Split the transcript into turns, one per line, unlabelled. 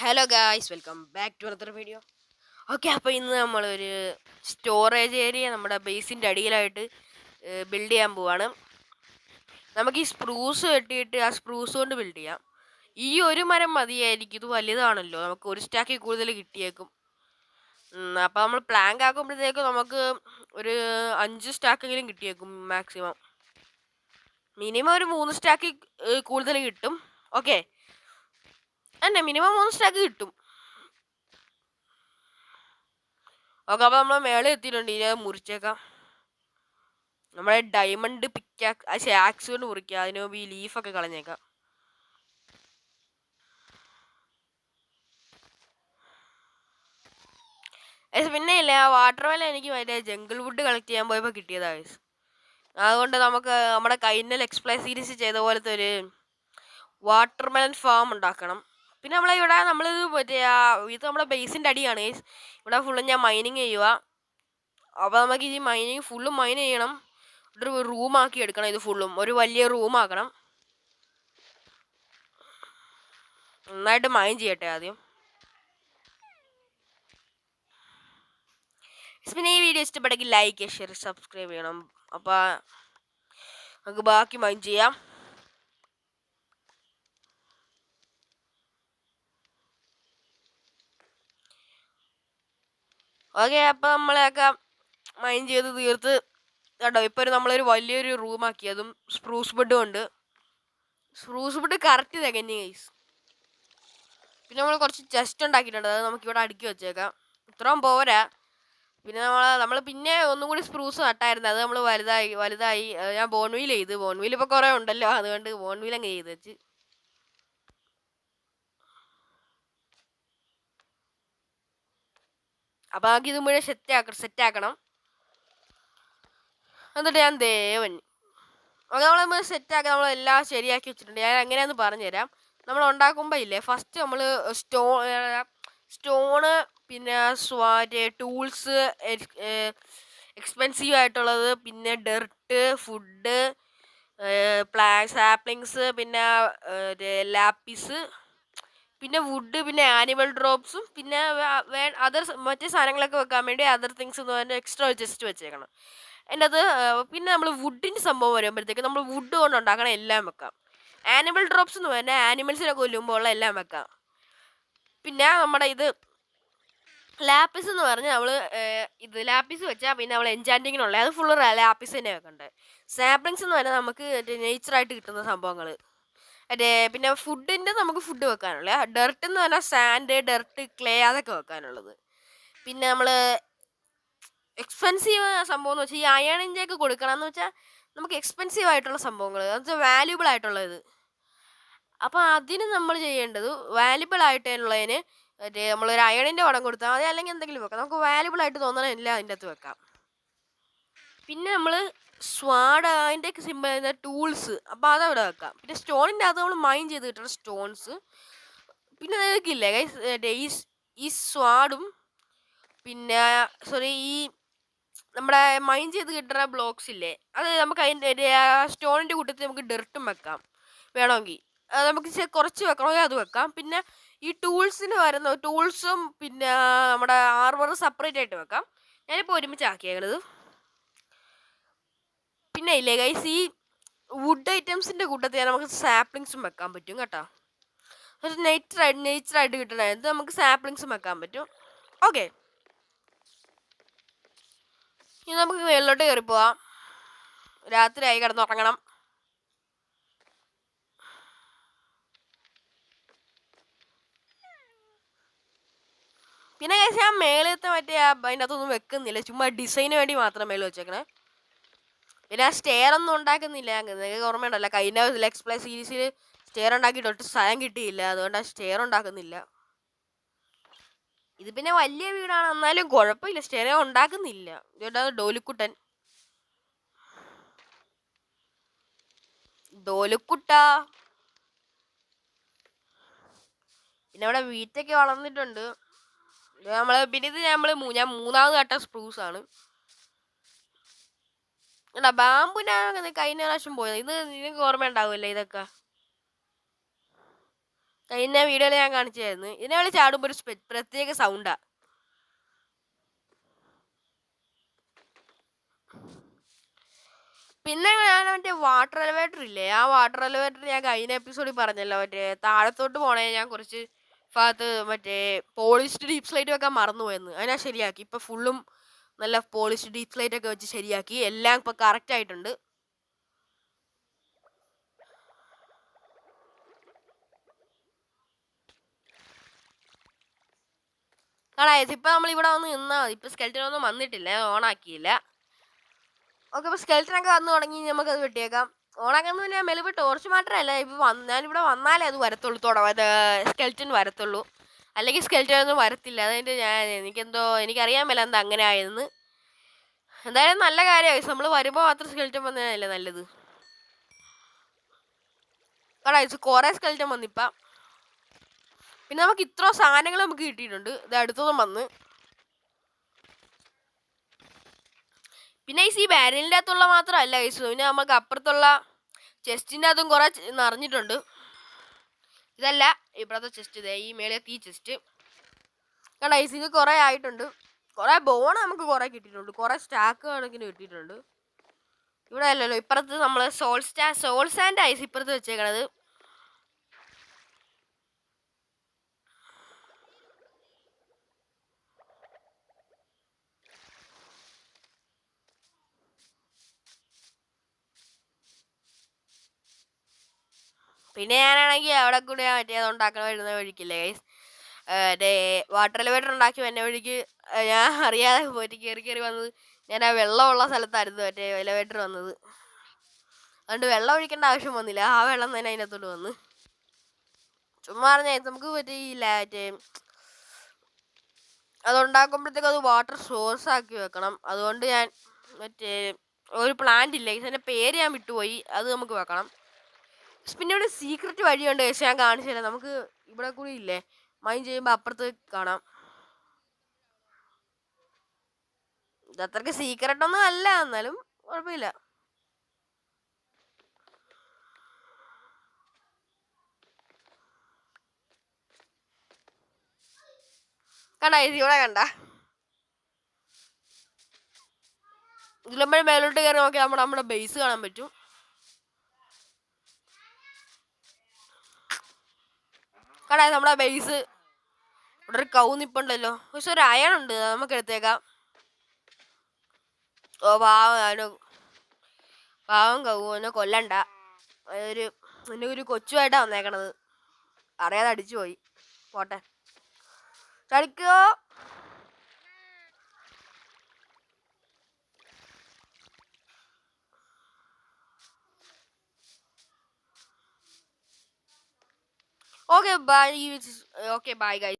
Hello guys, welcome back to another video. Okay, അപ്പോൾ ഇന്ന് നമ്മളൊരു സ്റ്റോറേജ് ഏരിയ നമ്മുടെ ബേസിൻ്റെ അടിയിലായിട്ട് ബിൽഡ് ചെയ്യാൻ പോവാണ്. നമുക്ക് ഈ സ്പ്രൂസ് വെട്ടിയിട്ട് ആ സ്പ്രൂസ് കൊണ്ട് ബിൽഡ് ചെയ്യാം. ഈ ഒരു മരം മതിയായിരിക്കും, ഇത് വലുതാണല്ലോ, നമുക്ക് ഒരു സ്റ്റാക്കിൽ കൂടുതൽ കിട്ടിയേക്കും. അപ്പോൾ നമ്മൾ പ്ലാങ്ക് ആക്കുമ്പോഴത്തേക്കും നമുക്ക് ഒരു 5 സ്റ്റാക്കെങ്കിലും കിട്ടിയേക്കും മാക്സിമം. മിനിമം ഒരു 3 സ്റ്റാക്കിൽ കൂടുതൽ കിട്ടും. ഓക്കെ, അന്നെ മിനിമം 3 സ്റ്റാക്ക് കിട്ടും. ഓക്കെ, അപ്പോൾ നമ്മൾ മേളിൽ എത്തിയിട്ടുണ്ട്. ഇനി അത് മുറിച്ചേക്കാം. നമ്മളെ ഡയമണ്ട് ആക്സ് കൊണ്ട് മുറിക്കുക. അതിന് മുമ്പ് ഈ ലീഫൊക്കെ കളഞ്ഞേക്കാം. പിന്നെ ഇല്ലേ, ആ വാട്ടർ മെലൺ എനിക്ക് മറ്റേ ജംഗിൾ വുഡ് കളക്ട് ചെയ്യാൻ പോയപ്പോൾ കിട്ടിയതാണ്. അതുകൊണ്ട് നമുക്ക് നമ്മുടെ കൈനൽ എക്സ്പ്ലൈ സീരീസ് ചെയ്ത പോലത്തെ ഒരു വാട്ടർ മെലൺ ഫാം ഉണ്ടാക്കണം. പിന്നെ നമ്മളിവിടെ നമ്മളിത് മറ്റേ ഇത് നമ്മുടെ ബേസിൻ്റെ അടിയാണ്. ഇവിടെ ഫുള്ള് ഞാൻ മൈനിങ് ചെയ്യുക. അപ്പോൾ നമുക്ക് ഈ മൈനിങ് ഫുള്ളും മൈൻ ചെയ്യണം. ഒരു റൂമാക്കി എടുക്കണം. ഇത് ഫുള്ളും ഒരു വലിയ റൂമാക്കണം. നന്നായിട്ട് മൈൻ ചെയ്യട്ടെ ആദ്യം. പിന്നെ ഈ വീഡിയോ ഇഷ്ടപ്പെട്ടെങ്കിൽ ലൈക്ക്, ഷെയർ, സബ്സ്ക്രൈബ് ചെയ്യണം. അപ്പോൾ നമുക്ക് ബാക്കി മൈൻ ചെയ്യാം. ഓക്കെ, അപ്പോൾ നമ്മളെയൊക്കെ മൈൻ ചെയ്ത് തീർത്ത് കേട്ടോ. ഇപ്പോൾ നമ്മളൊരു വലിയൊരു റൂമാക്കി, അതും സ്പ്രൂസ് ബെഡും ഉണ്ട്. സ്പ്രൂസ് ബെഡ് കറക്റ്റ് തികഞ്ഞ് ഗൈസ്. പിന്നെ നമ്മൾ കുറച്ച് ചെസ്റ്റ് ഉണ്ടാക്കിയിട്ടുണ്ട്, അത് നമുക്കിവിടെ അടുക്കി വെച്ചേക്കാം. ഇത്രയും പോരാ. പിന്നെ നമ്മൾ പിന്നെ ഒന്നും കൂടി സ്പ്രൂസ് നട്ടായിരുന്നു, അത് നമ്മൾ വലുതായി ഞാൻ ബോൺവീൽ ചെയ്ത്. ബോൺവീൽ ഇപ്പോൾ കുറേ ഉണ്ടല്ലോ, അതുകൊണ്ട് ബോൺവീൽ അങ്ങ് ചെയ്ത് വെച്ച്. അപ്പോൾ നമുക്ക് ഇത് മുഴുവൻ സെറ്റാക്കണം. എന്നിട്ട് ഞാൻ ദേവൻ അത് നമ്മൾ സെറ്റാക്കി നമ്മളെല്ലാം ശരിയാക്കി വെച്ചിട്ടുണ്ട്. ഞാൻ എങ്ങനെയാണെന്ന് പറഞ്ഞുതരാം. നമ്മൾ ഉണ്ടാക്കുമ്പോൾ ഇല്ലേ, ഫസ്റ്റ് നമ്മൾ സ്റ്റോണ്, പിന്നെ ടൂൾസ്, എക്സ്പെൻസീവ് ആയിട്ടുള്ളത്, പിന്നെ ഡെർട്ട്, ഫുഡ്, സാപ്ലിങ്സ്, പിന്നെ ലാപ്പിസ്, പിന്നെ വുഡ്, പിന്നെ ആനിമൽ ഡ്രോപ്സും, പിന്നെ മറ്റേ സാധനങ്ങളൊക്കെ വെക്കാൻ വേണ്ടി അതർ തിങ്സ് എന്ന് പറഞ്ഞാൽ എക്സ്ട്രാ ജസ്റ്റ് വെച്ചേക്കണം. അതിൻ്റെ അത് പിന്നെ നമ്മൾ വുഡിൻ്റെ സംഭവം വരുമ്പോഴത്തേക്ക് നമ്മൾ വുഡ് കൊണ്ട് ഉണ്ടാക്കണം എല്ലാം വെക്കാം. ആനിമൽ ഡ്രോപ്സ് എന്ന് പറഞ്ഞാൽ ആനിമൽസിനെ കൊല്ലുമ്പോൾ ഉള്ള എല്ലാം വെക്കാം. പിന്നെ നമ്മുടെ ഇത് ലാപ്പിസ് എന്ന് പറഞ്ഞാൽ നമ്മൾ ഇത് ലാപ്പിസ് വെച്ചാൽ പിന്നെ നമ്മൾ എൻചാൻറ്റിങ്ങിനുള്ള അത് ഫുള്ള് ലാപ്പിസ് തന്നെ വെക്കണ്ടേ. സാപ്ലിങ്സ് എന്ന് പറഞ്ഞാൽ നമുക്ക് നേച്ചറായിട്ട് കിട്ടുന്ന സംഭവങ്ങൾ. പിന്നെ ഫുഡിൻ്റെ നമുക്ക് ഫുഡ് വെക്കാനുള്ള. ഡെർട്ട് എന്ന് പറഞ്ഞാൽ സാൻഡ്, ഡെർട്ട്, ക്ലേ അതൊക്കെ വെക്കാനുള്ളത്. പിന്നെ നമ്മൾ എക്സ്പെൻസീവ് സംഭവം എന്ന് വെച്ചാൽ ഈ അയണിൻ്റെയൊക്കെ കൊടുക്കണം എന്ന് വെച്ചാൽ നമുക്ക് എക്സ്പെൻസീവ് ആയിട്ടുള്ള സംഭവങ്ങൾ, എന്ന് വെച്ചാൽ വാല്യൂബിൾ ആയിട്ടുള്ളത്. അപ്പോൾ അതിന് നമ്മൾ ചെയ്യേണ്ടത് വാല്യൂബിൾ ആയിട്ടുള്ളതിന് നമ്മളൊരു അയണിൻ്റെ പടം കൊടുത്താൽ മതി, അല്ലെങ്കിൽ എന്തെങ്കിലും വെക്കാം. നമുക്ക് വാല്യൂബിൾ ആയിട്ട് തോന്നണം എല്ലാം അതിൻ്റെ അകത്ത് വെക്കാം. പിന്നെ നമ്മൾ അതിൻ്റെ സിമ്പിൾ ആയിരുന്ന ടൂൾസ്, അപ്പോൾ അതവിടെ വെക്കാം. പിന്നെ സ്റ്റോണിൻ്റെ അകത്ത് നമ്മൾ മൈൻ ചെയ്ത് കിട്ടുന്ന സ്റ്റോൺസ്. പിന്നെ നിങ്ങൾക്കില്ലേ ഗൈസ്, ഈ സ്വാഡും പിന്നെ ഈ നമ്മുടെ മൈൻ ചെയ്ത് കിട്ടുന്ന ബ്ലോക്സ് ഇല്ലേ, അത് നമുക്ക് അതിൻ്റെ സ്റ്റോണിൻ്റെ കൂട്ടത്തിൽ നമുക്ക് ഡെർട്ടും വെക്കാം വേണമെങ്കിൽ. അത് നമുക്ക് കുറച്ച് വെക്കണമെങ്കിൽ അത് വെക്കാം. പിന്നെ ഈ ടൂൾസിന് വരുന്ന ടൂൾസും പിന്നെ നമ്മുടെ ആർമറും സെപ്പറേറ്റ് ആയിട്ട് വെക്കാം. ഞാനിപ്പോൾ ഒരുമിച്ച് ആക്കിയേക്കണത്. പിന്നെ ഇല്ലേ ഗൈസ്, ഈ വുഡ് ഐറ്റംസിൻ്റെ കൂട്ടത്തിൽ നമുക്ക് സാപ്ലിങ്സും വെക്കാൻ പറ്റും കേട്ടോ. ഒരു നേച്ചറായിട്ട് കിട്ടണത് നമുക്ക് സാപ്ലിങ്സും വെക്കാൻ പറ്റും. ഓക്കെ, ഇനി നമുക്ക് മേളിലോട്ട് കയറി പോവാം. രാത്രിയായി, കിടന്നുറങ്ങണം. പിന്നെ കഴിച്ച് ഞാൻ മേളത്തെ മറ്റേ അതിൻ്റെ അകത്തൊന്നും വെക്കുന്നില്ല, ചുമ്മാ ഡിസൈന് വേണ്ടി മാത്രം മേളിൽ വെച്ചേക്കണേ. പിന്നെ ആ സ്റ്റെയർ ഒന്നും ഉണ്ടാക്കുന്നില്ല. നിങ്ങൾക്ക് ഓർമ്മയുണ്ടല്ലോ, കഴിഞ്ഞ എക്സ്പ്ലൈ സീരീസിൽ സ്റ്റെയർ ഉണ്ടാക്കിയിട്ട് ഒട്ടും സ്ഥലം കിട്ടിയില്ല, അതുകൊണ്ട് ആ സ്റ്റെയർ ഉണ്ടാക്കുന്നില്ല. ഇത് പിന്നെ വലിയ വീടാണ്, എന്നാലും കുഴപ്പമില്ല, സ്റ്റെയർ ഉണ്ടാക്കുന്നില്ല. ഇതുകൊണ്ടാണ് ഡോലുക്കുട്ട. പിന്നെ അവിടെ വീറ്റൊക്കെ വളർന്നിട്ടുണ്ട്. പിന്നെ ഇത് ഞാൻ മൂന്നാമത് നട്ട സ്പ്രൂസ് ആണ്. ബാമ്പുനാണ് കഴിഞ്ഞ പ്രാവശ്യം പോയത്. ഇത് നിനക്ക് ഓർമ്മ ഉണ്ടാവുമല്ലേ ഇതൊക്കെ. കഴിഞ്ഞ വീഡിയോയിൽ ഞാൻ കാണിച്ചായിരുന്നു. ഇതിനെ കളി ചാടുമ്പോൾ ഒരു പ്രത്യേക സൗണ്ടാ. പിന്നെ ഞാൻ മറ്റേ വാട്ടർ എലിവേറ്റർ ഇല്ലേ, ആ വാട്ടർ എലിവേറ്റർ ഞാൻ കഴിഞ്ഞ എപ്പിസോഡിൽ പറഞ്ഞല്ലോ, മറ്റേ താഴത്തോട്ട് പോണേ ഞാൻ കുറച്ച് ഭാഗത്ത് മറ്റേ പോളിഷ്ഡ് ഡീപ് സ്ലൈറ്റ് വെക്കാൻ മറന്നുപോയെന്ന്. അതിനാ ശരിയാക്കി. ഇപ്പം ഫുള്ളും നല്ല പോളിഷ്ഡ് ഡീപ് സ്ലൈറ്റ് ഒക്കെ വെച്ച് ശരിയാക്കി. എല്ലാം ഇപ്പം കറക്റ്റ് ആയിട്ടുണ്ട്. കാണാം. ഇപ്പം നമ്മൾ ഇവിടെ വന്ന് നിന്നാൽ മതി. ഇപ്പം സ്കെൽറ്റൻ ഒന്നും വന്നിട്ടില്ല, ഓൺ ആക്കിയില്ല. ഓക്കെ, ഇപ്പോൾ സ്കെൽറ്റനൊക്കെ വന്ന് തുടങ്ങി. നമുക്കത് വെട്ടിയേക്കാം. ഓണാക്കുന്ന പിന്നെ മെലിവ് ടോർച്ച് മാത്രമല്ല, ഇപ്പം ഞാനിവിടെ വന്നാലേ അത് വരത്തുള്ളൂ. സ്കെൽറ്റൻ വരത്തുള്ളൂ, അല്ലെങ്കിൽ സ്കെൽറ്റൻ ഒന്നും വരത്തില്ല. അതിൻ്റെ എനിക്കറിയാൻ മേല എന്താ അങ്ങനെ ആയതെന്ന്. എന്തായാലും നല്ല കാര്യമായി. നമ്മൾ വരുമ്പോൾ മാത്രം സ്കെൽറ്റൻ വന്നതല്ലേ നല്ലത്. കാരണം കുറേ സ്കെൽറ്റൻ വന്നിപ്പം. പിന്നെ നമുക്ക് ഇത്ര സാധനങ്ങൾ നമുക്ക് കിട്ടിയിട്ടുണ്ട്. ഇത് അടുത്തൊന്നും വന്ന്. പിന്നെ ഈ ബാരലിൻ്റെ അകത്തുള്ള മാത്രമല്ല പിന്നെ നമുക്ക് അപ്പുറത്തുള്ള ചെസ്റ്റിൻ്റെ അതും കുറെ നിറഞ്ഞിട്ടുണ്ട്. ഇതല്ല ഇപ്പോഴത്തെ ചെസ്റ്റ്, ഇതേ ഈ മേളത്തെ ഈ ചെസ്റ്റ് കണ്ട. ഇത് കുറെ ആയിട്ടുണ്ട്. കുറെ ബോൺ നമുക്ക് കുറെ കിട്ടിയിട്ടുണ്ട്. കുറെ സ്റ്റാക്ക് കണക്കിന് കിട്ടിയിട്ടുണ്ട്. ഇവിടെ അല്ലല്ലോ, ഇപ്പുറത്ത് നമ്മൾ സോൾ സാൻഡ് ഐസ് ഇപ്പുറത്ത് വെച്ചേക്കണത്. പിന്നെ ഞാനാണെങ്കിൽ അവിടെ കൂടെ മറ്റേ അതുണ്ടാക്കണ വരുന്ന വഴിക്കില്ലേ ഗൈസ്, വാട്ടർ എലിവേറ്റർ ഉണ്ടാക്കി വരുന്ന വഴിക്ക് ഞാൻ അറിയാതെ പോയിട്ട് കയറി വന്നത്. ഞാൻ ആ വെള്ളമുള്ള സ്ഥലത്തായിരുന്നു മറ്റേ എലിവേറ്റർ വന്നത്. അതുകൊണ്ട് വെള്ളം ഒഴിക്കേണ്ട ആവശ്യം വന്നില്ല. ആ വെള്ളം തന്നെ അതിനകത്തോട്ട് വന്ന്. ചുമ്മാ പറഞ്ഞാൽ നമുക്ക് മറ്റേ അതുണ്ടാക്കുമ്പോഴത്തേക്കും അത് വാട്ടർ സോഴ്സ് ആക്കി വെക്കണം. അതുകൊണ്ട് ഞാൻ മറ്റേ ഒരു പ്ലാന്റ് ഇല്ല, ഇതിൻ്റെ പേര് ഞാൻ വിട്ടുപോയി, അത് നമുക്ക് വെക്കണം. പിന്നെ ഇവിടെ സീക്രട്ട് വഴിയുണ്ട്, പക്ഷെ ഞാൻ കാണിച്ചു തരാം. നമുക്ക് ഇവിടെ കൂടി ഇല്ലേ, മൈൻ ചെയ്യുമ്പോൾ അപ്പുറത്ത് കാണാം. ഇത് അത്രയ്ക്ക് സീക്രട്ട് ഒന്നും അല്ല, എന്നാലും കുഴപ്പമില്ല. കണ്ട ഇവിടെ കണ്ട, ഇതിലമ്മ മേലോട്ട് കയറി നോക്കിയാൽ നമ്മുടെ ബേസ് കാണാൻ പറ്റും. കടാ നമ്മുടെ ബേസ്. ഇവിടെ ഒരു കൗ നിപ്പുണ്ടല്ലോ, പക്ഷെ ഒരു അയൺ ഉണ്ട്, നമുക്ക് എടുത്തേക്കാം. ഓ പാവം കൗ, എന്നെ കൊല്ലണ്ട. എന്നെ ഒരു കൊച്ചുമായിട്ടാ വന്നേക്കണത്, അറിയാതെ അടിച്ചു പോയി. പോട്ടെ, കളിക്കോ. Okay, bye. Okay, bye, guys.